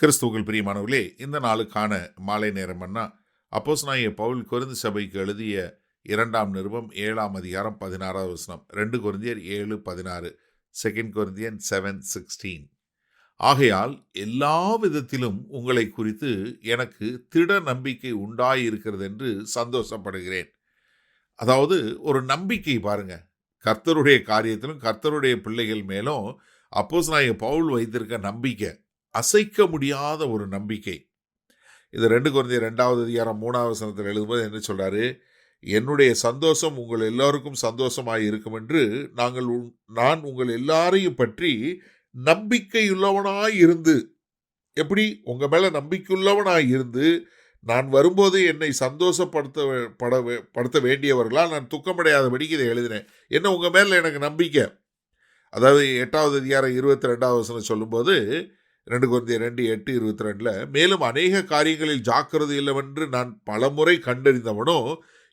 கிறிஸ்துவுக்குள் பிரியமானவர்களே, இந்த நாளுக்கான மாலை நேரம்னா அப்போஸ்தலனாகிய பவுல் கொரிந்து சபைக்கு எழுதிய 2ஆம் நிருபம் 7ஆம் அதிகாரம் 16வது வசனம். 2 கொரிந்தியர் 7:16, 2 கொரிந்தியன் 7:16. ஆகையால் எல்லா விதத்திலும் உங்களை குறித்து எனக்கு திட நம்பிக்கை உண்டாயிருக்கிறது என்று சந்தோஷப்படுகிறேன். அதாவது ஒரு நம்பிக்கை பாருங்க, கர்த்தருடைய காரியத்திலும் கர்த்தருடைய பிள்ளைகள் மேலும் அப்போஸ்தலனாகிய பவுல் வைத்திருக்க நம்பிக்கை அசைக்க முடியாத ஒரு நம்பிக்கை. இது 2 கொரிந்தியர் 2வது அதிகாரம் 3வது வசனத்தில் எழுதும்போது என்ன சொல்றாரு? என்னுடைய சந்தோஷம் உங்கள் எல்லாருக்கும் சந்தோஷமாய் இருக்கும் என்று நான் உங்கள் எல்லாரையும் பற்றி நம்பிக்கையுள்ளவனாய் இருந்து. எப்படி? உங்க மேல நம்பிக்கையுள்ளவனாய் இருந்து நான் வரும்போது என்னை படுத்த வேண்டியவர்களால் நான் துக்கமடையாதபடிக்கு இதை எழுதினேன். என்ன உங்க மேல எனக்கு நம்பிக்கை. அதாவது 8வது அதிகாரம் 22வது வசனம் சொல்லும்போது 2 கொரிந்தியர் 2:8-22, மேலும் அநேக காரியங்களில் ஜாக்கிரதை இல்லவென்று நான் பலமுறை கண்டறிந்தவனோ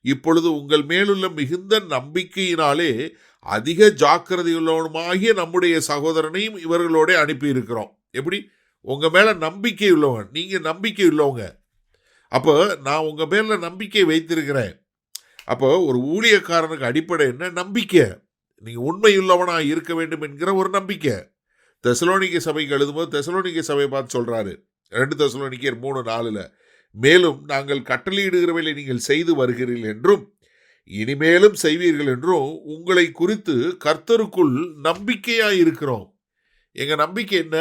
இப்பொழுது உங்கள் மேலுள்ள மிகுந்த நம்பிக்கையினாலே அதிக ஜாக்கிரதையுள்ளவனுமாகிய நம்முடைய சகோதரனையும் இவர்களோட அனுப்பியிருக்கிறோம். எப்படி? உங்க மேல நம்பிக்கை உள்ளவன், நீங்க நம்பிக்கை உள்ளவங்க. அப்போ நான் உங்க மேல நம்பிக்கை வைத்திருக்கிறேன். அப்போ ஒரு ஊழியக்காரனுக்கு அடிப்படை என்ன? நம்பிக்கை. நீங்க உண்மையுள்ளவனா இருக்க வேண்டும் என்கிற ஒரு நம்பிக்கை. தெசலோனிக்கே சபைக்கு எழுதும்போது தெசலோனிக்கே சபையை பார்த்து சொல்றாரு 2 தெசலோனிக்கேயர் 3:4, மேலும் நாங்கள் கட்டளையிடுகிறவர்களை நீங்கள் செய்து வருகிறீர்கள் என்றும் இனிமேலும் செய்வீர்கள் என்றும் உங்களை குறித்து கர்த்தருக்குள் நம்பிக்கையாய் இருக்கிறோம். எங்க நம்பிக்கை என்ன?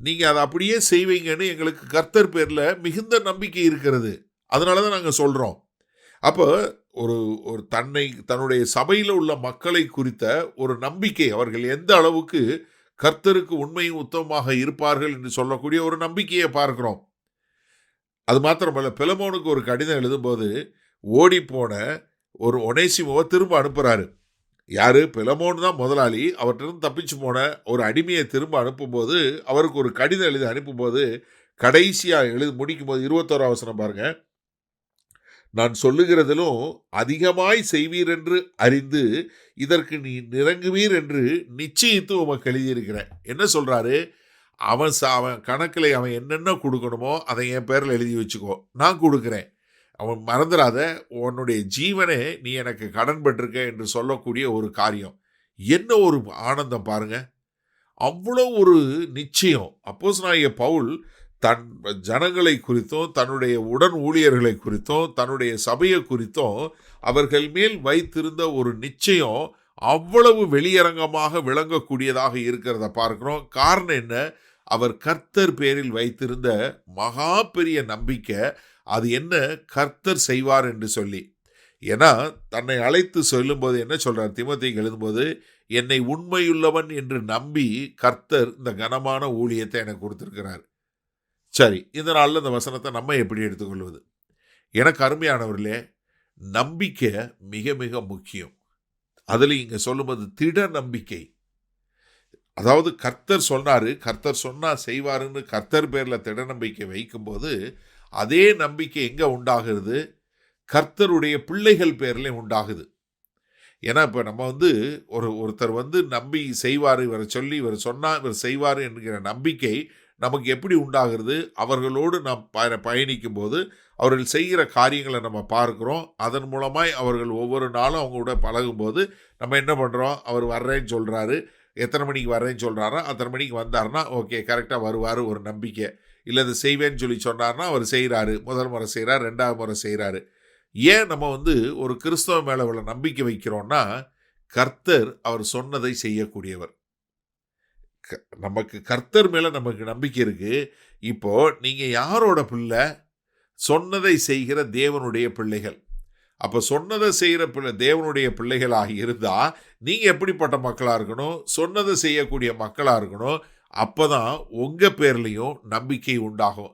நீங்க அதை அப்படியே செய்வீங்கன்னு எங்களுக்கு கர்த்தர் பேர்ல மிகுந்த நம்பிக்கை இருக்கிறது. அதனாலதான் நாங்க சொல்றோம். அப்போ ஒரு தன்னுடைய சபையில் உள்ள மக்களை குறித்த ஒரு நம்பிக்கை, அவர்கள் எந்த அளவுக்கு கர்த்தருக்கு உண்மையும் உத்தமமாக இருப்பார்கள் என்று சொல்லக்கூடிய ஒரு நம்பிக்கையை பார்க்கிறோம். அது மாத்திரமல்ல, பிலமோனுக்கு ஒரு கடிதம் எழுதும்போது ஓடி போன ஒரு ஒனேசிமோவை திரும்ப அனுப்புறாரு. யாரு? பிலமோன் தான் முதலாளி. அவற்றிலிருந்து தப்பிச்சு போன ஒரு அடிமையை திரும்ப அனுப்பும்போது, அவருக்கு ஒரு கடிதம் எழுதி அனுப்பும்போது கடைசியா முடிக்கும் போது 21வது வசனம் பாருங்க. நான் சொல்லுகிறதிலும் அதிகமாய் செய்வீர் என்று அறிந்து இதற்கு நீ நிரங்குவீர் என்று நிச்சயித்து உமக்கு எழுதியிருக்கிறேன். என்ன சொல்றாரு? அவன் கணக்கில் அவன் என்னென்ன கொடுக்கணுமோ அதை என் பேரில் எழுதி வச்சுக்கோ, நான் கொடுக்குறேன். அவன் மறந்துடாத, உன்னுடைய ஜீவனே நீ எனக்கு கடன் பட்டிருக்க என்று சொல்லக்கூடிய ஒரு காரியம். என்ன ஒரு ஆனந்தம் பாருங்க! அவ்வளோ ஒரு நிச்சயம். அப்போஸ்தலனாகிய பவுல் தன் ஜனங்களை குறித்தும் தன்னுடைய உடன் ஊழியர்களை குறித்தும் தன்னுடைய சபையை குறித்தும் அவர்கள் மேல் வைத்திருந்த ஒரு நிச்சயம் அவ்வளவு வெளியரங்கமாக விளங்கக்கூடியதாக இருக்கிறத பார்க்கிறோம். காரணம் என்ன? அவர் கர்த்தர் பேரில் வைத்திருந்த மகா பெரிய நம்பிக்கை. அது என்ன? கர்த்தர் செய்வார் என்று சொல்லி. ஏன்னா தன்னை அழைத்து சொல்லும்போது என்ன சொல்றார்? தீமோத்தேயுக்கு எழுதும்போது, என்னை உண்மையுள்ளவன் என்று நம்பி கர்த்தர் இந்த கனமான ஊழியத்தை எனக்கு கொடுத்திருக்கிறார். சரி, இந்த நாளில் இந்த வசனத்தை நம்ம எப்படி எடுத்துக்கொள்வது? எனக்கு அருமையானவர்களே, நம்பிக்கை மிக மிக முக்கியம். அதில் இங்கே சொல்லும்போது திட நம்பிக்கை. அதாவது கர்த்தர் சொன்னாரு, கர்த்தர் சொன்னா செய்வாருன்னு கர்த்தர் பேரில் திட நம்பிக்கை வைக்கும்போது அதே நம்பிக்கை எங்கே உண்டாகிறது? கர்த்தருடைய பிள்ளைகள் பேரில் உண்டாகுது. ஏன்னா இப்போ நம்ம ஒருத்தர் நம்பி செய்வார், இவரை சொல்லி இவர் சொன்னால் இவர் செய்வார் என்கிற நம்பிக்கை நமக்கு எப்படி உண்டாகிறது? அவர்களோடு நாம் பயணிக்கும் போது அவர்கள் செய்கிற காரியங்களை நம்ம பார்க்குறோம். அதன் மூலமாய் அவர்கள் ஒவ்வொரு நாளும் அவங்களோட பழகும்போது நம்ம என்ன பண்ணுறோம்? அவர் வர்றேன்னு சொல்கிறாரு, எத்தனை மணிக்கு வர்றேன்னு சொல்கிறாரோ அத்தனை மணிக்கு வந்தார்னா ஓகே, கரெக்டாக வருவார், ஒரு நம்பிக்கை. இல்லை இது செய்வேன்னு சொல்லி சொன்னார்னா அவர் செய்கிறாரு. முதல் முறை செய்கிறார், 2வது முறை செய்கிறாரு. ஏன் நம்ம ஒரு கிறிஸ்தவ மேலே உள்ள நம்பிக்கை வைக்கிறோன்னா, கர்த்தர் அவர் சொன்னதை செய்யக்கூடியவர். நமக்கு கர்த்தர் மேலே நமக்கு நம்பிக்கை இருக்கு. இப்போ நீங்கள் யாரோட பிள்ளை? சொன்னதை செய்கிற தேவனுடைய பிள்ளைகள். அப்போ சொன்னதை செய்கிற தேவனுடைய பிள்ளைகளாக இருந்தால் நீங்கள் எப்படிப்பட்ட மக்களாக இருக்கணும்? சொன்னதை செய்யக்கூடிய மக்களாக இருக்கணும். அப்போ தான் உங்கள் பேர்லேயும் நம்பிக்கை உண்டாகும்.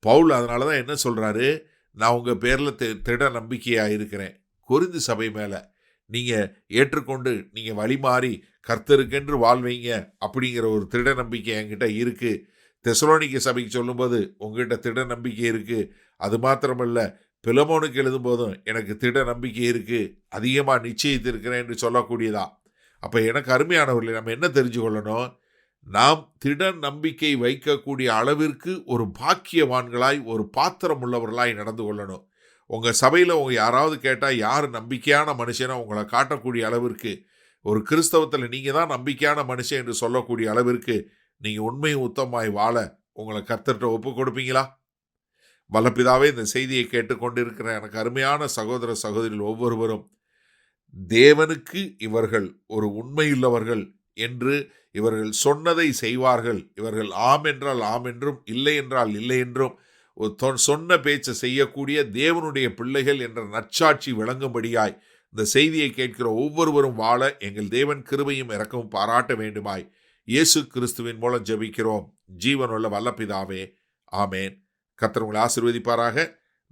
பவுல் அதனால தான் என்ன சொல்கிறாரு? நான் உங்கள் பேரில் திட நம்பிக்கையாக இருக்கிறேன். கொரிந்து சபை மேலே நீங்கள் ஏற்றுக்கொண்டு நீங்கள் வழி மாறி கர்த்தருக்கென்று வாழ்வீங்க அப்படிங்கிற ஒரு திட நம்பிக்கை என்கிட்ட இருக்குது. தெசலோனிக்கே சபைக்கு சொல்லும்போது உங்ககிட்ட திட நம்பிக்கை இருக்குது. அது மாத்திரமல்ல, பிலமோனுக்கு எழுதும் போதும் எனக்கு திட நம்பிக்கை இருக்குது, அதிகமாக நிச்சயித்திருக்கிறேன் என்று சொல்லக்கூடியதா. அப்போ எனக்கு அருமையானவர்களே, நம்ம என்ன தெரிஞ்சு கொள்ளணும்? நாம் திட நம்பிக்கை வைக்கக்கூடிய அளவிற்கு ஒரு பாக்கியவான்களாய், ஒரு பாத்திரம் உள்ளவர்களாய் நடந்து கொள்ளணும். உங்கள் சபையில் யாராவது கேட்டால் யார் நம்பிக்கையான மனுஷனை உங்களை காட்டக்கூடிய அளவிற்கு, ஒரு கிறிஸ்தவத்தில் நீங்கள் தான் நம்பிக்கையான மனுஷன் என்று சொல்லக்கூடிய அளவிற்கு நீங்கள் உண்மை உத்தமாய் வாழ உங்களை கர்த்தர்கிட்ட ஒப்பு கொடுப்பீங்களா? வல்லபிதாவே, இந்த செய்தியை கேட்டுக்கொண்டிருக்கிற எனக்கு அருமையான சகோதர சகோதரிகள் ஒவ்வொருவரும் தேவனுக்கு இவர்கள் ஒரு உண்மையுள்ளவர்கள் என்று, இவர்கள் சொன்னதை செய்வார்கள், இவர்கள் ஆம் என்றால் ஆம் என்றும் இல்லை என்றால் இல்லை என்றும் சொன்ன பேச்சை செய்யக்கூடிய தேவனுடைய பிள்ளைகள் என்ற நற்சாட்சி விளங்கும்படியாய் இந்த செய்தியை கேட்கிற ஒவ்வொருவரும் வாழ எங்கள் தேவன் கிருபையும் இரக்கமும் பாராட்ட வேண்டுமாய் இயேசு கிறிஸ்துவின் மூலம் ஜெபிக்கிறோம் ஜீவனுள்ள வல்லபிதாவே, ஆமேன். கர்த்தர் உங்களை ஆசீர்வதிப்பாராக.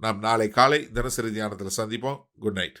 நாம் நாளை காலை தினசரி தியானத்தில் சந்திப்போம். Good night.